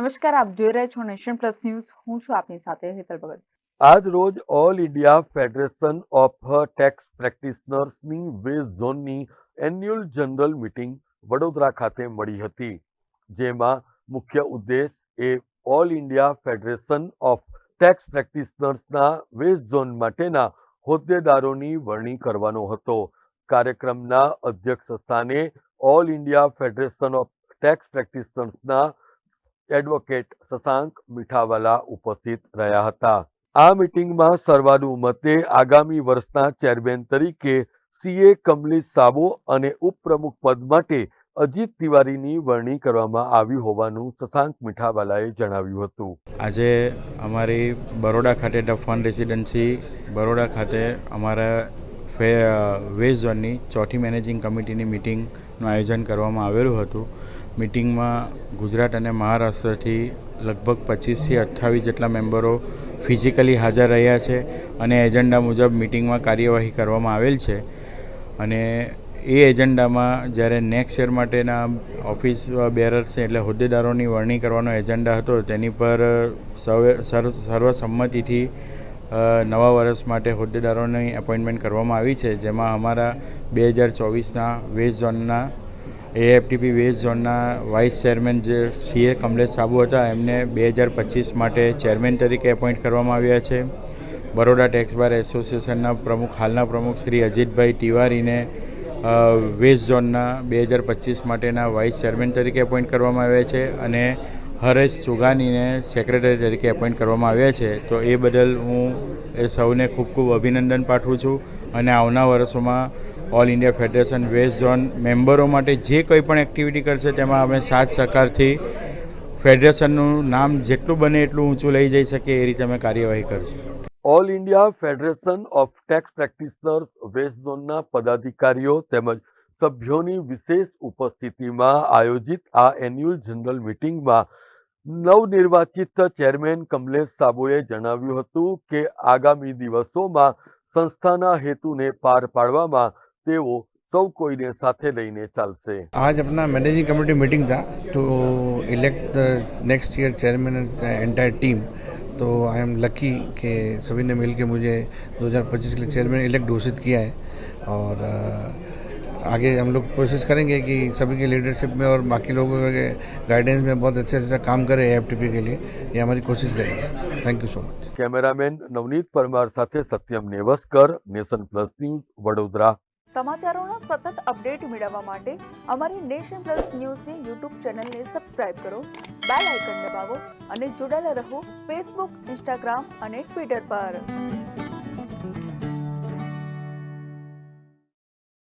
નમસ્કાર, આપ જોઈ રહ્યા છો નેશન પ્લસ ન્યૂઝ. હું છું આપની સાથે હેતલ ભગત. આજ રોજ all India federation of tax પ્રેક્ટિશનર્સની વેસ્ટ ઝોનની એન્યુઅલ જનરલ મીટિંગ વડોદરા ખાતે મળી હતી, જેમાં મુખ્ય ઉદ્દેશ એ all India federation of tax પ્રેક્ટિશનર્સના વેસ્ટ ઝોન માટેના હોદ્દેદારોની વરણી કરવાનો હતો. કાર્યક્રમના અધ્યક્ષ સ્થાને all India federation of tax પ્રેક્ટિશનર્સના એડવોકેટ શશાંક મીઠાવાલા ઉપસ્થિત રહ્યા હતા. આ મીટિંગમાં સર્વાનુમતે આગામી વર્ષના ચેરમેન તરીકે સીએ કમલેશ સાબો અને ઉપપ્રમુખ પદ માટે અજીત તિવારીની વરણી કરવામાં આવી હોવાનું શશાંક મીઠાવાલાએ જણાવ્યું હતું. આજે અમારી બરોડા ખાતે ધ ફન રેસિડેન્સી બરોડા ખાતે અમારા વેસ્ટ ઝોનની ચોથી મેનેજિંગ કમિટીની મિટિંગનું આયોજન કરવામાં આવેલું હતું. મિટિંગમાં ગુજરાત અને મહારાષ્ટ્રથી લગભગ 25થી 28 જેટલા મેમ્બરો ફિઝિકલી હાજર રહ્યા છે અને એજન્ડા મુજબ મિટિંગમાં કાર્યવાહી કરવામાં આવેલ છે. અને એ એજન્ડામાં જ્યારે નેક્સ્ટ યર માટેના ઓફિસ બેરર્સ એટલે હોદ્દેદારોની વરણી કરવાનો એજન્ડા હતો, તેની પર સર્વસંમતિથી નવા વર્ષ માટે હોદ્દેદારોની એપોઇન્ટમેન્ટ કરવામાં આવી છે. જેમાં અમારા 2024ના વેસ્ટ ઝોનના એએફટીપી વેસ્ટ ઝોનના વાઇસ ચેરમેન જે સીએ કમલેશ સાબુ હતા, એમને 2025 માટે ચેરમેન તરીકે એપોઇન્ટ કરવામાં આવ્યા છે. બરોડા ટેક્સ બાર એસોસિએશનના હાલના પ્રમુખ શ્રી અજીતભાઈ તિવારીને વેસ્ટ ઝોનના 2025 માટેના વાઇસ ચેરમેન તરીકે એપોઇન્ટ કરવામાં આવ્યા છે અને હરેશ ચુગાનીને સેક્રેટરી તરીકે એપોઇન્ટ કરવામાં આવ્યા છે. તો એ બદલ હું એ સૌને ખૂબ ખૂબ અભિનંદન પાઠવું છું અને આવનાર વર્ષોમાં all India federation west zone મેમ્બરો માટે જે કંઈ પણ એક્ટિવિટી કરશે તેમાં અમે સાથ સહકારથી ફેડરેશનનું નામ જેટલું બને એટલું ઊંચું લઈ જઈ શકીએ એ રીતે અમે કાર્યવાહી કરીશું. All India federation of tax practitioners west ઝોનના પદાધિકારીઓ તેમજ સભ્યોની વિશેષ ઉપસ્થિતિમાં આયોજિત આ એન્યુઅલ જનરલ મીટિંગમાં નવનિર્વાચિત ચેરમેન કમલેશ સાબોએ જણાવ્યું હતું કે આગામી દિવસોમાં સંસ્થાના હેતુને પાર પાડવામાં તેઓ સૌ કોઈને સાથે લઈને ચાલશે. आज अपना मैनेजिंग कमेटी मीटिंग था to elect the next year chairman and entire team. तो आई एम लकी कि सभी ने मिल के मुझे 2025 के लिए चेयरमैन इलेक्ट घोषित किया है और आगे हम लोग कोशिश करेंगे कि सभी की लीडरशिप में और बाकी लोगों के गाइडेंस में बहुत अच्छे से काम करें एएफटीपी के लिए. ये हमारी कोशिश रहेगी. Thank you so much. Cameraman Navneet Parmar સાથે Satyam Nevaskar, nation plus news, Vadodara. સમાચારોના સતત અપડેટ મેળવવા માટે અમારી નેશન પ્લસ ન્યૂઝની યુટ્યુબ ચેનલને સબસ્ક્રાઇબ કરો, બેલ આઇકન દબાવો અને જોડાયેલા રહો ફેસબુક, ઇન્સ્ટાગ્રામ અને ટ્વિટર પર.